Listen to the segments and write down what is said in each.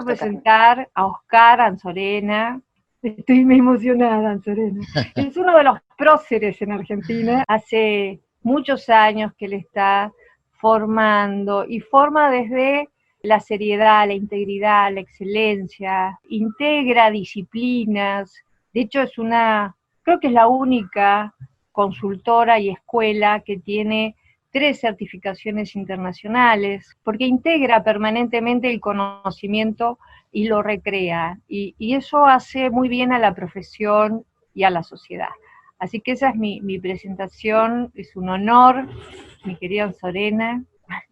quiero gusto, Carmen. presentar a Oscar Anzorena. Estoy muy emocionada, Anzorena. Es uno de los próceres en Argentina. Hace muchos años que él está formando y forma desde la seriedad, la integridad, la excelencia, integra disciplinas. De hecho, creo que es la única consultora y escuela que tiene 3 certificaciones internacionales, porque integra permanentemente el conocimiento y lo recrea, y eso hace muy bien a la profesión y a la sociedad. Así que esa es mi presentación, es un honor, mi querida Anzorena,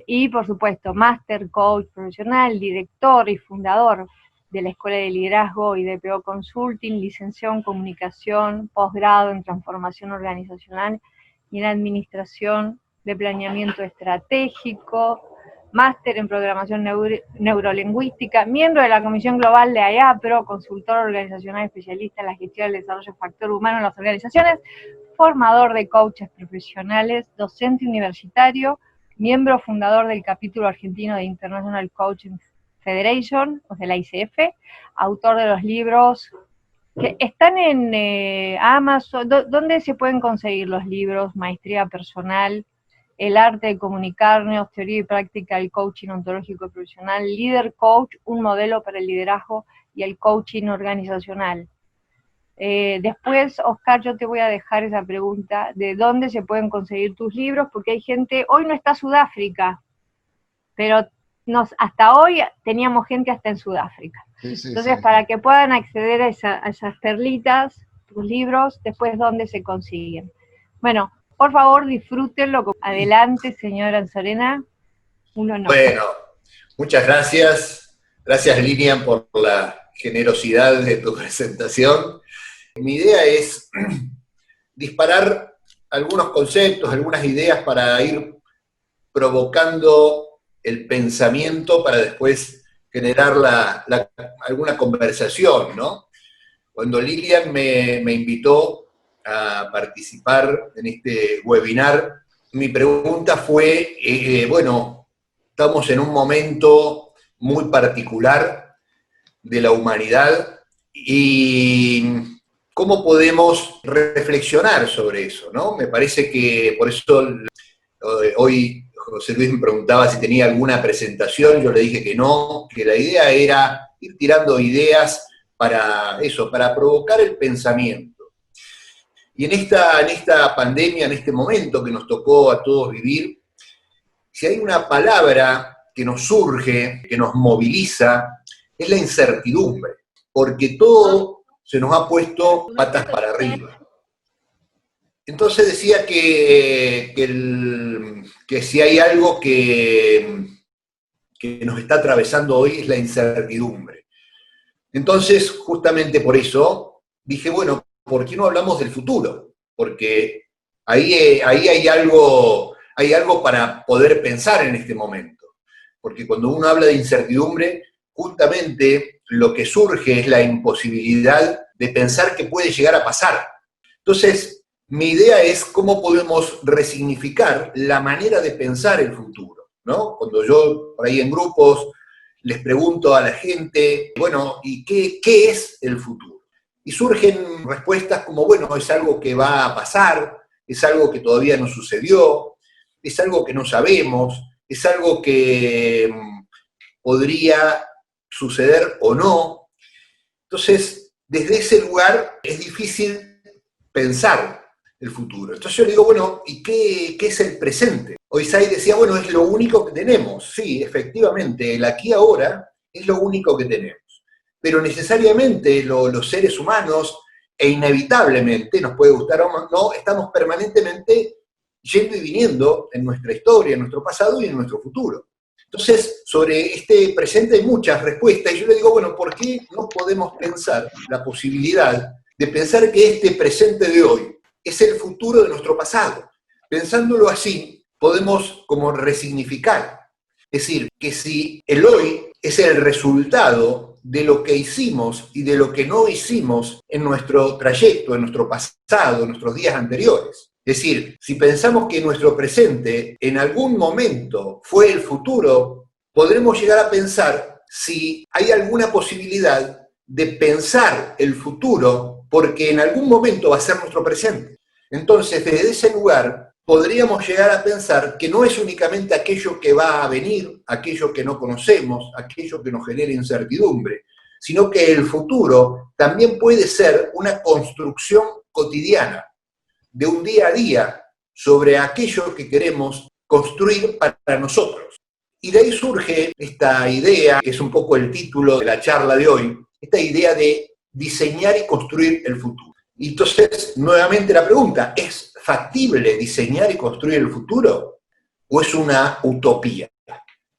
y por supuesto, Master Coach profesional, director y fundador de la Escuela de Liderazgo y DPO Consulting, licenciado en Comunicación, posgrado en Transformación Organizacional y en Administración de Planeamiento Estratégico, máster en Programación Neurolingüística, miembro de la Comisión Global de AIAPRO, consultor organizacional especialista en la gestión del desarrollo factor humano en las organizaciones, formador de coaches profesionales, docente universitario, miembro fundador del capítulo argentino de International Coaching Federation, o de la ICF, autor de los libros que están en Amazon. ¿Dónde se pueden conseguir los libros? Maestría Personal, El Arte de Comunicarnos, Teoría y Práctica del Coaching Ontológico y Profesional, Líder Coach, un modelo para el liderazgo y el coaching organizacional. Después, Oscar, yo te voy a dejar esa pregunta, ¿de dónde se pueden conseguir tus libros? Porque hay gente, hoy no está Sudáfrica, pero hasta hoy teníamos gente hasta en Sudáfrica. Sí, Entonces, sí. para que puedan acceder a esas perlitas, tus libros, después dónde se consiguen. Bueno, por favor, disfrútenlo. Adelante, señora Anzorena, un honor. Bueno, muchas gracias. Gracias, Lilian, por la generosidad de tu presentación. Mi idea es disparar algunos conceptos, algunas ideas para ir provocando el pensamiento para después generar alguna conversación, ¿no? Cuando Lilian me invitó a participar en este webinar, mi pregunta fue, bueno, estamos en un momento muy particular de la humanidad y cómo podemos reflexionar sobre eso, ¿no? Me parece que por eso hoy José Luis me preguntaba si tenía alguna presentación, yo le dije que no, que la idea era ir tirando ideas para eso, para provocar el pensamiento. Y en esta pandemia, en este momento que nos tocó a todos vivir, si hay una palabra que nos surge, que nos moviliza, es la incertidumbre, porque todo se nos ha puesto patas para arriba. Entonces decía que si hay algo que nos está atravesando hoy es la incertidumbre. Entonces, justamente por eso, dije, bueno, ¿por qué no hablamos del futuro? Porque ahí hay algo para poder pensar en este momento. Porque cuando uno habla de incertidumbre, justamente lo que surge es la imposibilidad de pensar que puede llegar a pasar. Entonces, mi idea es cómo podemos resignificar la manera de pensar el futuro, ¿no? Cuando yo, por ahí en grupos, les pregunto a la gente, bueno, ¿y qué es el futuro? Y surgen respuestas como, bueno, es algo que va a pasar, es algo que todavía no sucedió, es algo que no sabemos, es algo que podría suceder o no. Entonces, desde ese lugar es difícil pensar el futuro. Entonces yo le digo, bueno, ¿y qué es el presente? Oisai decía, bueno, es lo único que tenemos. Sí, efectivamente, el aquí ahora es lo único que tenemos. Pero necesariamente los seres humanos, e inevitablemente, nos puede gustar o no, estamos permanentemente yendo y viniendo en nuestra historia, en nuestro pasado y en nuestro futuro. Entonces, sobre este presente hay muchas respuestas, y yo le digo, bueno, ¿por qué no podemos pensar la posibilidad de pensar que este presente de hoy es el futuro de nuestro pasado? Pensándolo así, podemos como resignificar. Es decir, que si el hoy es el resultado de lo que hicimos y de lo que no hicimos en nuestro trayecto, en nuestro pasado, en nuestros días anteriores. Es decir, si pensamos que nuestro presente en algún momento fue el futuro, podremos llegar a pensar si hay alguna posibilidad de pensar el futuro, porque en algún momento va a ser nuestro presente. Entonces, desde ese lugar, podríamos llegar a pensar que no es únicamente aquello que va a venir, aquello que no conocemos, aquello que nos genera incertidumbre, sino que el futuro también puede ser una construcción cotidiana, de un día a día, sobre aquello que queremos construir para nosotros. Y de ahí surge esta idea, que es un poco el título de la charla de hoy, esta idea de diseñar y construir el futuro. Y entonces, nuevamente la pregunta, ¿es factible diseñar y construir el futuro? ¿O es una utopía?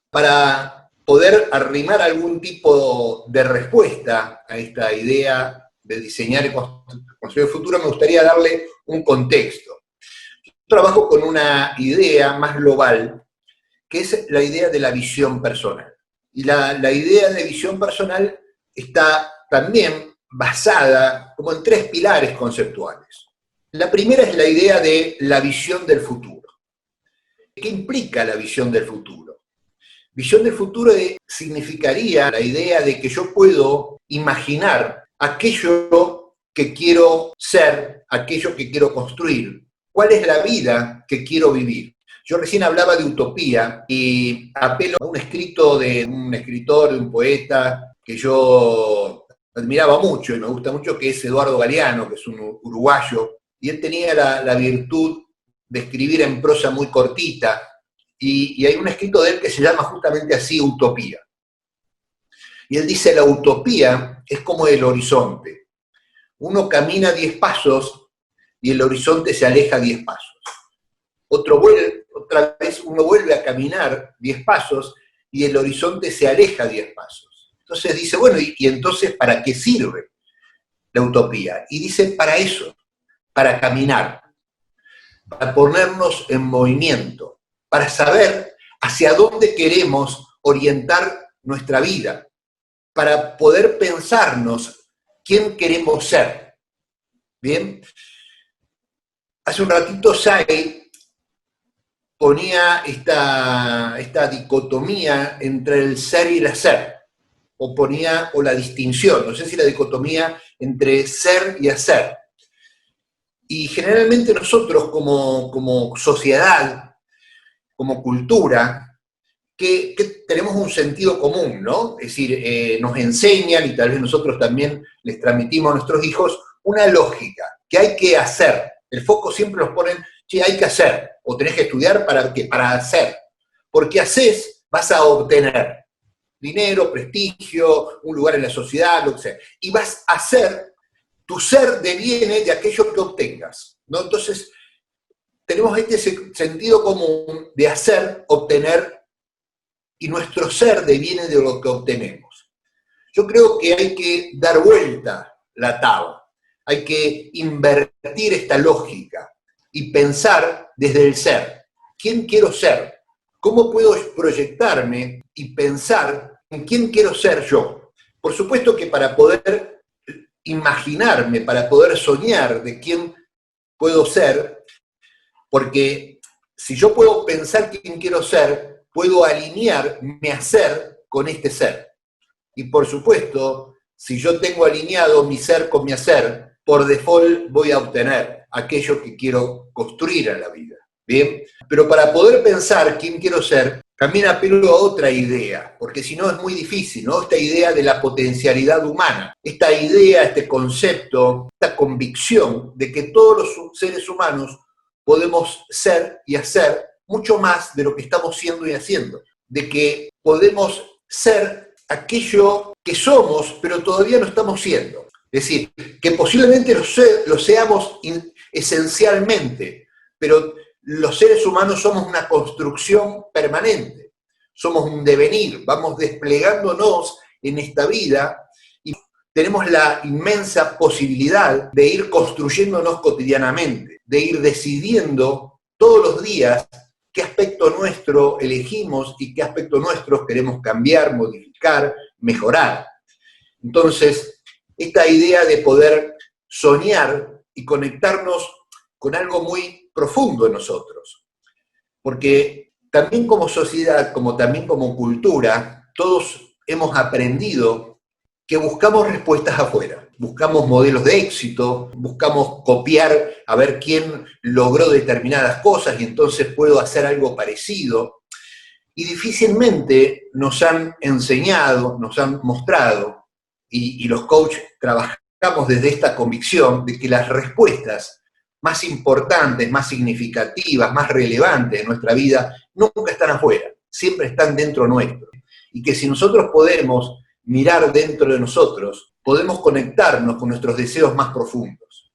Para poder arrimar algún tipo de respuesta a esta idea de diseñar y construir el futuro, me gustaría darle un contexto. Yo trabajo con una idea más global, que es la idea de la visión personal. Y la idea de visión personal está también basada como en 3 pilares conceptuales. La primera es la idea de la visión del futuro. ¿Qué implica la visión del futuro? Visión del futuro significaría la idea de que yo puedo imaginar aquello que quiero ser, aquello que quiero construir. ¿Cuál es la vida que quiero vivir? Yo recién hablaba de utopía y apelo a un escrito de un escritor, de un poeta que yo admiraba mucho y me gusta mucho, que es Eduardo Galeano, que es un uruguayo, y él tenía la virtud de escribir en prosa muy cortita, y hay un escrito de él que se llama justamente así, Utopía. Y él dice, la utopía es como el horizonte. Uno camina 10 pasos y el horizonte se aleja 10 pasos. Otra vez uno vuelve a caminar 10 pasos y el horizonte se aleja 10 pasos. Entonces dice, bueno, ¿y entonces para qué sirve la utopía? Y dice, para eso, para caminar, para ponernos en movimiento, para saber hacia dónde queremos orientar nuestra vida, para poder pensarnos quién queremos ser. ¿Bien? Hace un ratito Say ponía esta dicotomía entre el ser y el hacer, o la distinción, no sé si la dicotomía entre ser y hacer. Y generalmente nosotros como sociedad, como cultura, que tenemos un sentido común, ¿no? Es decir, nos enseñan, y tal vez nosotros también les transmitimos a nuestros hijos, una lógica, que hay que hacer. El foco siempre nos ponen, che, hay que hacer, o tenés que estudiar para hacer. Porque haces, vas a obtener dinero, prestigio, un lugar en la sociedad, lo que sea. Y vas a hacer, tu ser deviene de aquello que obtengas, ¿no? Entonces, tenemos este sentido común de hacer, obtener, y nuestro ser deviene de lo que obtenemos. Yo creo que hay que dar vuelta la tabla, hay que invertir esta lógica y pensar desde el ser. ¿Quién quiero ser? ¿Cómo puedo proyectarme y pensar en quién quiero ser yo? Por supuesto que para poder imaginarme, para poder soñar de quién puedo ser, porque si yo puedo pensar quién quiero ser, puedo alinear mi hacer con este ser. Y por supuesto, si yo tengo alineado mi ser con mi hacer, por default voy a obtener aquello que quiero construir en la vida. ¿Bien? Pero para poder pensar quién quiero ser, también apelo a otra idea, porque si no es muy difícil, ¿no? Esta idea de la potencialidad humana, esta idea, este concepto, esta convicción de que todos los seres humanos podemos ser y hacer mucho más de lo que estamos siendo y haciendo, de que podemos ser aquello que somos, pero todavía no estamos siendo. Es decir, que posiblemente lo seamos esencialmente, pero los seres humanos somos una construcción permanente, somos un devenir, vamos desplegándonos en esta vida y tenemos la inmensa posibilidad de ir construyéndonos cotidianamente, de ir decidiendo todos los días qué aspecto nuestro elegimos y qué aspecto nuestro queremos cambiar, modificar, mejorar. Entonces, esta idea de poder soñar y conectarnos con algo muy profundo en nosotros. Porque también como sociedad, como también como cultura, todos hemos aprendido que buscamos respuestas afuera, buscamos modelos de éxito, buscamos copiar a ver quién logró determinadas cosas y entonces puedo hacer algo parecido. Y difícilmente nos han enseñado, nos han mostrado, y los coaches trabajamos desde esta convicción de que las respuestas más importantes, más significativas, más relevantes de nuestra vida nunca están afuera, siempre están dentro nuestro. Y que si nosotros podemos mirar dentro de nosotros, podemos conectarnos con nuestros deseos más profundos,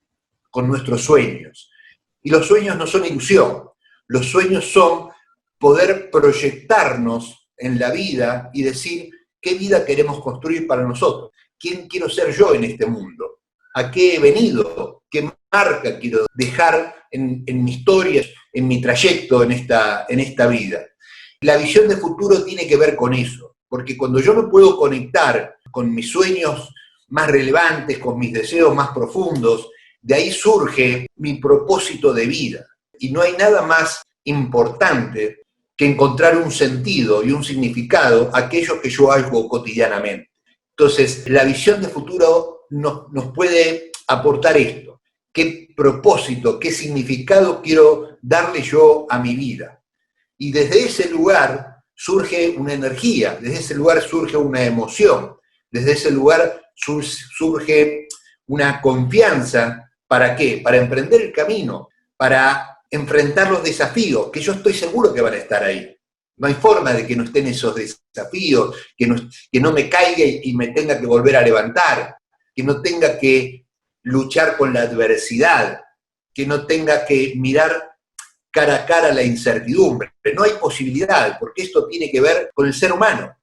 con nuestros sueños. Y los sueños no son ilusión, los sueños son poder proyectarnos en la vida y decir qué vida queremos construir para nosotros, quién quiero ser yo en este mundo, a qué he venido, qué marca quiero dejar en mi historia, en mi trayecto en esta vida. La visión de futuro tiene que ver con eso, porque cuando yo me puedo conectar con mis sueños más relevantes, con mis deseos más profundos, de ahí surge mi propósito de vida. Y no hay nada más importante que encontrar un sentido y un significado a aquello que yo hago cotidianamente. Entonces, la visión de futuro nos puede aportar esto. ¿Qué propósito, qué significado quiero darle yo a mi vida? Y desde ese lugar surge una energía, desde ese lugar surge una emoción, desde ese lugar surge una confianza. ¿Para qué? Para emprender el camino, para enfrentar los desafíos, que yo estoy seguro que van a estar ahí. No hay forma de que no estén esos desafíos, que no me caiga y me tenga que volver a levantar, que no tenga que luchar con la adversidad, que no tenga que mirar cara a cara la incertidumbre. No hay posibilidad, porque esto tiene que ver con el ser humano.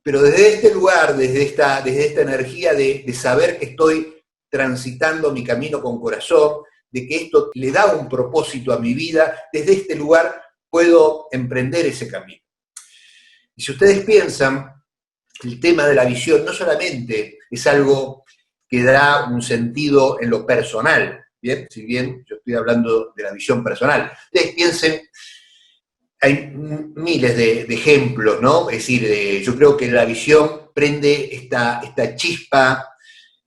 Pero desde este lugar, desde esta energía de saber que estoy transitando mi camino con corazón, de que esto le da un propósito a mi vida, desde este lugar puedo emprender ese camino. Y si ustedes piensan, el tema de la visión no solamente es algo que da un sentido en lo personal, ¿bien? Si bien yo estoy hablando de la visión personal. Ustedes piensen, hay miles de ejemplos, ¿no? Es decir, yo creo que la visión prende esta chispa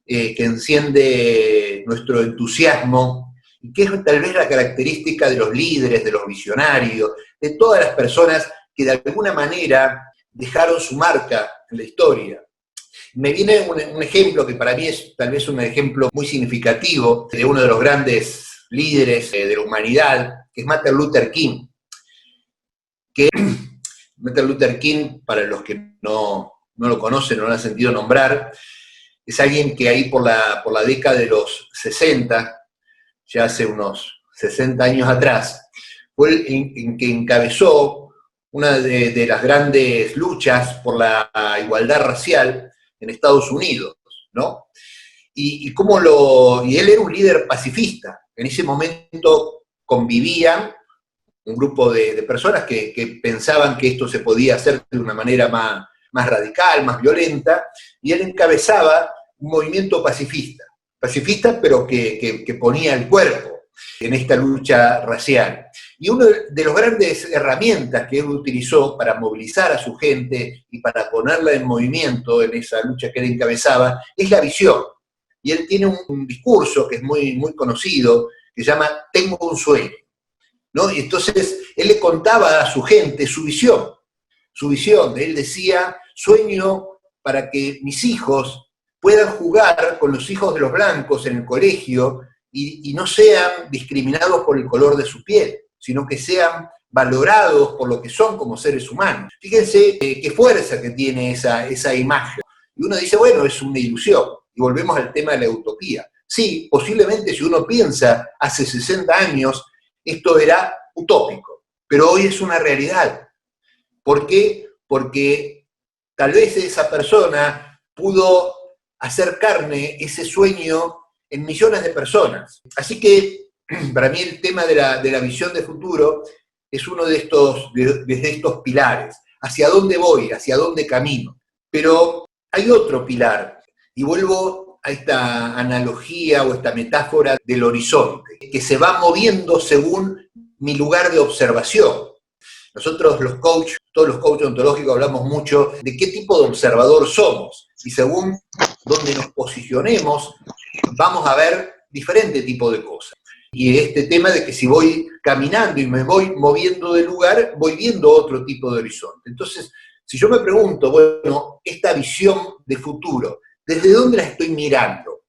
que enciende nuestro entusiasmo, y que es tal vez la característica de los líderes, de los visionarios, de todas las personas que de alguna manera dejaron su marca en la historia. Me viene un ejemplo que para mí es tal vez un ejemplo muy significativo de uno de los grandes líderes de la humanidad, que es Martin Luther King. Martin Luther King, para los que no lo conocen, no lo han sentido nombrar, es alguien que ahí por la década de los 60, ya hace unos 60 años atrás, fue el que encabezó una de las grandes luchas por la igualdad racial en Estados Unidos, ¿no? Y él era un líder pacifista. En ese momento convivían un grupo de personas que pensaban que esto se podía hacer de una manera más radical, más violenta, y él encabezaba un movimiento pacifista pero que ponía el cuerpo en esta lucha racial. Y una de las grandes herramientas que él utilizó para movilizar a su gente y para ponerla en movimiento en esa lucha que él encabezaba es la visión. Y él tiene un discurso que es muy, muy conocido, que se llama "Tengo un sueño", ¿no? Y entonces él le contaba a su gente su visión. Él decía: sueño para que mis hijos puedan jugar con los hijos de los blancos en el colegio y no sean discriminados por el color de su piel, sino que sean valorados por lo que son como seres humanos. Fíjense qué fuerza que tiene esa imagen. Y uno dice, bueno, es una ilusión. Y volvemos al tema de la utopía. Sí, posiblemente si uno piensa hace 60 años, esto era utópico, pero hoy es una realidad. ¿Por qué? Porque tal vez esa persona pudo hacer carne ese sueño en millones de personas. Así que, para mí el tema de la visión de futuro es uno de estos pilares. ¿Hacia dónde voy? ¿Hacia dónde camino? Pero hay otro pilar, y vuelvo a esta analogía o esta metáfora del horizonte, que se va moviendo según mi lugar de observación. Nosotros los coaches, todos los coaches ontológicos hablamos mucho de qué tipo de observador somos. Y según donde nos posicionemos, vamos a ver diferente tipo de cosas. Y este tema de que si voy caminando y me voy moviendo de lugar, voy viendo otro tipo de horizonte. Entonces, si yo me pregunto, bueno, esta visión de futuro, ¿desde dónde la estoy mirando?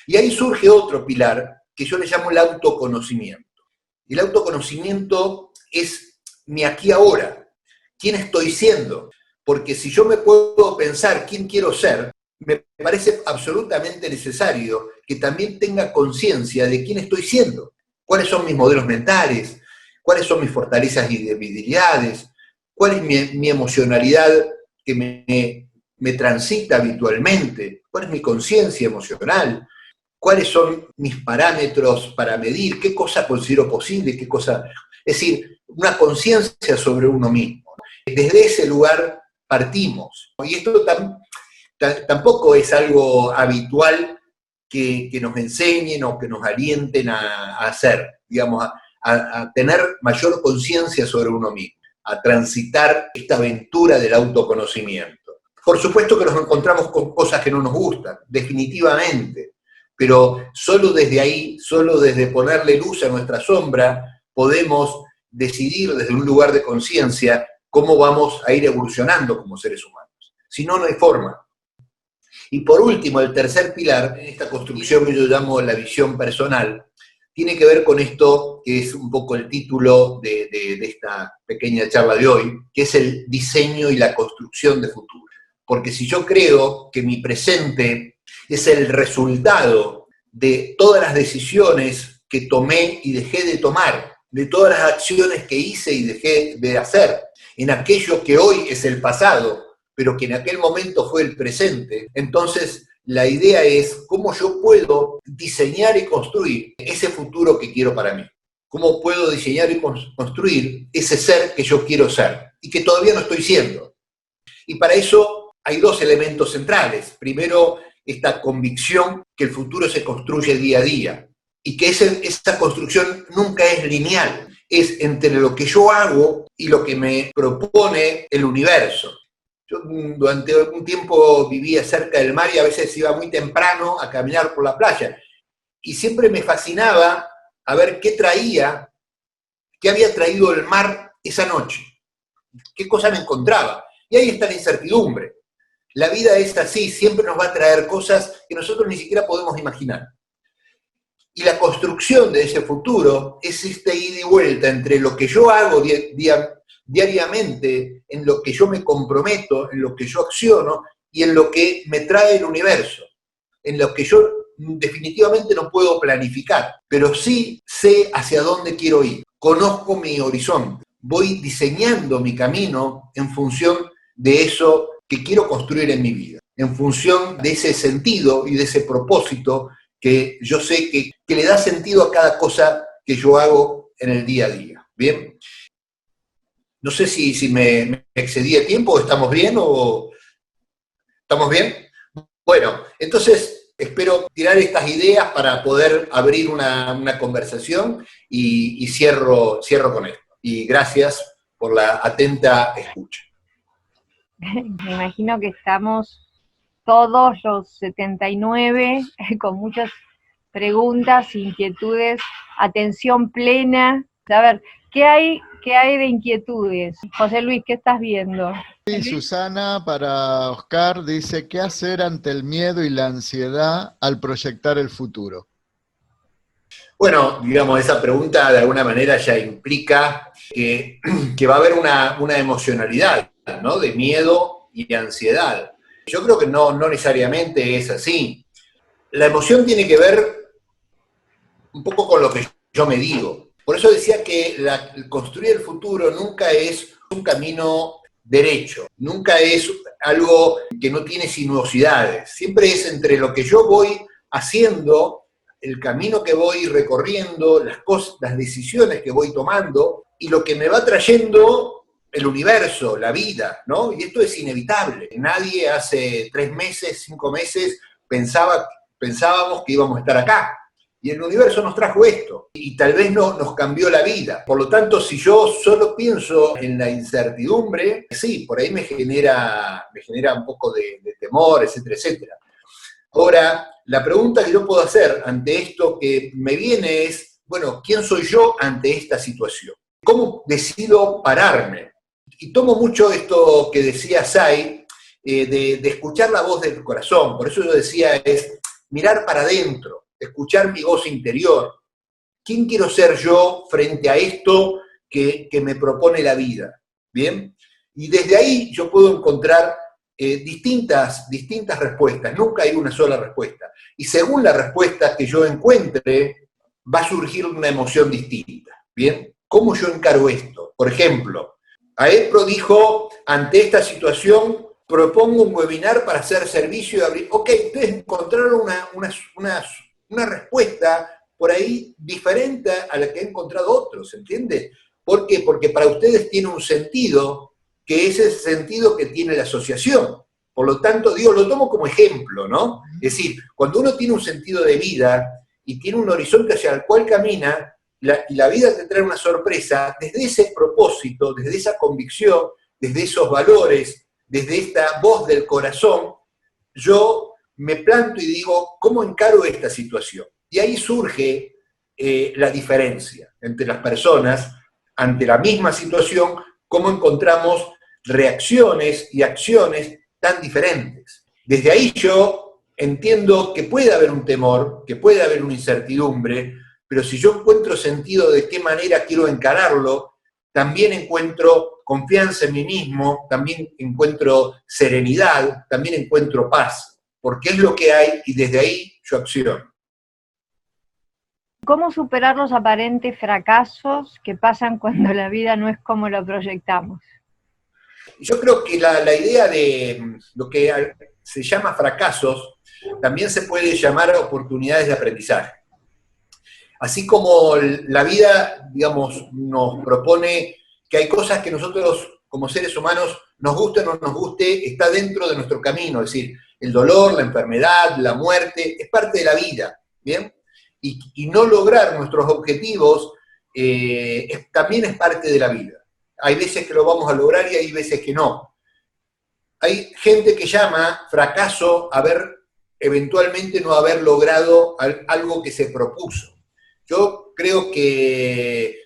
Y ahí surge otro pilar que yo le llamo el autoconocimiento. El autoconocimiento es mi aquí ahora, quién estoy siendo. Porque si yo me puedo pensar quién quiero ser, me parece absolutamente necesario que también tenga conciencia de quién estoy siendo, cuáles son mis modelos mentales, cuáles son mis fortalezas y debilidades, cuál es mi emocionalidad que me transita habitualmente, cuál es mi conciencia emocional, cuáles son mis parámetros para medir, qué cosa considero posible, qué cosa... Es decir, una conciencia sobre uno mismo. Desde ese lugar partimos. Y esto tampoco es algo habitual que nos enseñen o que nos alienten a hacer, digamos, a tener mayor conciencia sobre uno mismo, a transitar esta aventura del autoconocimiento. Por supuesto que nos encontramos con cosas que no nos gustan, definitivamente, pero solo desde ahí, solo desde ponerle luz a nuestra sombra, podemos decidir desde un lugar de conciencia cómo vamos a ir evolucionando como seres humanos. Si no, no hay forma. Y por último, el tercer pilar, en esta construcción que yo llamo la visión personal, tiene que ver con esto que es un poco el título de esta pequeña charla de hoy, que es el diseño y la construcción de futuro. Porque si yo creo que mi presente es el resultado de todas las decisiones que tomé y dejé de tomar, de todas las acciones que hice y dejé de hacer, en aquello que hoy es el pasado, pero que en aquel momento fue el presente, entonces la idea es cómo yo puedo diseñar y construir ese futuro que quiero para mí. Cómo puedo diseñar y construir ese ser que yo quiero ser y que todavía no estoy siendo. Y para eso hay dos elementos centrales. Primero, esta convicción que el futuro se construye día a día y que esa construcción nunca es lineal, es entre lo que yo hago y lo que me propone el universo. Yo durante algún tiempo vivía cerca del mar y a veces iba muy temprano a caminar por la playa. Y siempre me fascinaba a ver qué había traído el mar esa noche, qué cosa me encontraba. Y ahí está la incertidumbre. La vida es así, siempre nos va a traer cosas que nosotros ni siquiera podemos imaginar. Y la construcción de ese futuro es ida y vuelta entre lo que yo hago diariamente, en lo que yo me comprometo, en lo que yo acciono y en lo que me trae el universo, en lo que yo definitivamente no puedo planificar, pero sí sé hacia dónde quiero ir, conozco mi horizonte, voy diseñando mi camino en función de eso que quiero construir en mi vida, en función de ese sentido y de ese propósito que yo sé que le da sentido a cada cosa que yo hago en el día a día. ¿Bien? No sé si me excedí el tiempo, o estamos bien, o... ¿Estamos bien? Bueno, entonces espero tirar estas ideas para poder abrir una conversación y cierro con esto. Y gracias por la atenta escucha. Me imagino que estamos todos los 79 con muchas preguntas, inquietudes, atención plena. A ver, ¿qué hay de inquietudes? José Luis, ¿qué estás viendo? Sí, Susana, para Oscar, dice, ¿qué hacer ante el miedo y la ansiedad al proyectar el futuro? Bueno, digamos, esa pregunta de alguna manera ya implica que va a haber una emocionalidad, ¿no? De miedo y de ansiedad. Yo creo que no necesariamente es así. La emoción tiene que ver un poco con lo que yo me digo. Por eso decía que construir el futuro nunca es un camino derecho, nunca es algo que no tiene sinuosidades. Siempre es entre lo que yo voy haciendo, el camino que voy recorriendo, las decisiones que voy tomando y lo que me va trayendo el universo, la vida, ¿no? Y esto es inevitable. Nadie hace 3 meses, 5 meses pensábamos que íbamos a estar acá. y el universo nos trajo esto, y tal vez no nos cambió la vida. Por lo tanto, si yo solo pienso en la incertidumbre, sí, por ahí me genera un poco de temor, etcétera, etcétera. Ahora, la pregunta que yo puedo hacer ante esto que me viene es, bueno, ¿quién soy yo ante esta situación? ¿Cómo decido pararme? Y tomo mucho esto que decía Say, de escuchar la voz del corazón. Por eso yo decía, es mirar para adentro, escuchar mi voz interior. ¿Quién quiero ser yo frente a esto que me propone la vida? ¿Bien? Y desde ahí yo puedo encontrar distintas respuestas. Nunca hay una sola respuesta. Y según la respuesta que yo encuentre, va a surgir una emoción distinta. ¿Bien? ¿Cómo yo encaro esto? Por ejemplo, AEPRO dijo, ante esta situación, propongo un webinar para hacer servicio y abrir. Ok, ustedes encontraron una respuesta por ahí diferente a la que han encontrado otros, ¿entiende? ¿Por qué? Porque para ustedes tiene un sentido, que es ese sentido que tiene la asociación. Por lo tanto, digo, lo tomo como ejemplo, ¿no? Es decir, cuando uno tiene un sentido de vida y tiene un horizonte hacia el cual camina, y la vida te trae una sorpresa, desde ese propósito, desde esa convicción, desde esos valores, desde esta voz del corazón, yo me planto y digo, ¿cómo encaro esta situación? Y ahí surge la diferencia entre las personas ante la misma situación, cómo encontramos reacciones y acciones tan diferentes. Desde ahí yo entiendo que puede haber un temor, que puede haber una incertidumbre, pero si yo encuentro sentido de qué manera quiero encararlo, también encuentro confianza en mí mismo, también encuentro serenidad, también encuentro paz, porque es lo que hay y desde ahí yo acciono. ¿Cómo superar los aparentes fracasos que pasan cuando la vida no es como lo proyectamos? Yo creo que la idea de lo que se llama fracasos también se puede llamar oportunidades de aprendizaje. Así como la vida, digamos, nos propone que hay cosas que nosotros, como seres humanos, nos guste o no nos guste, está dentro de nuestro camino. Es decir, el dolor, la enfermedad, la muerte, es parte de la vida, ¿bien? Y no lograr nuestros objetivos también es parte de la vida. Hay veces que lo vamos a lograr y hay veces que no. Hay gente que llama fracaso eventualmente no haber logrado algo que se propuso. Yo creo que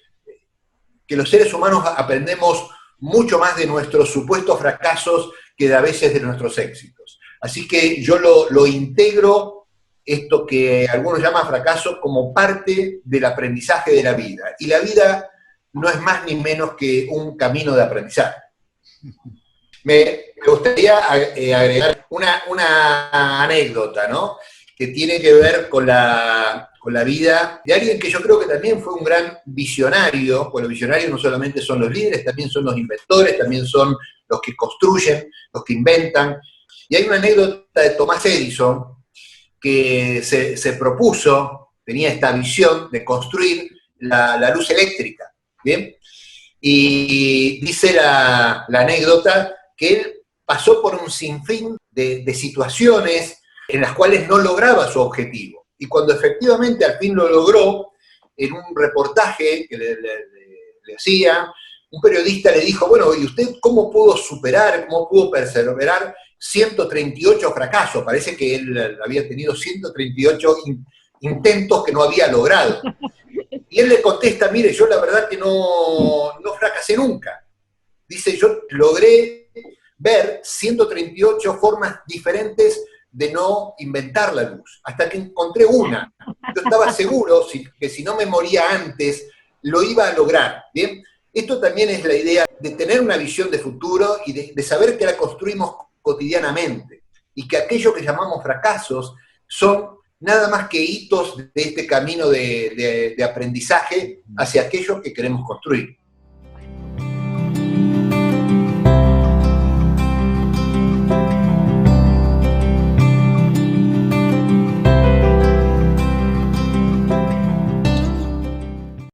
los seres humanos aprendemos mucho más de nuestros supuestos fracasos que a veces de nuestros éxitos. Así que yo lo integro, esto que algunos llaman fracaso, como parte del aprendizaje de la vida. Y la vida no es más ni menos que un camino de aprendizaje. Me gustaría agregar una anécdota, ¿no? Que tiene que ver con la vida de alguien que yo creo que también fue un gran visionario. Bueno, visionarios no solamente son los líderes, también son los inventores, también son los que construyen, los que inventan. Y hay una anécdota de Thomas Edison que se propuso, tenía esta visión de construir la luz eléctrica, ¿bien? Y dice la anécdota que él pasó por un sinfín de situaciones en las cuales no lograba su objetivo. Y cuando efectivamente al fin lo logró, en un reportaje que le hacía, un periodista le dijo, bueno, ¿y usted cómo pudo superar, cómo pudo perseverar 138 fracasos? Parece que él había tenido 138 intentos que no había logrado. Y él le contesta, mire, yo la verdad que no fracasé nunca. Dice, yo logré ver 138 formas diferentes de no inventar la luz, hasta que encontré una. Yo estaba seguro que si no me moría antes, lo iba a lograr, ¿bien? Esto también es la idea de tener una visión de futuro y de saber que la construimos cotidianamente, y que aquello que llamamos fracasos son nada más que hitos de este camino de aprendizaje hacia aquello que queremos construir.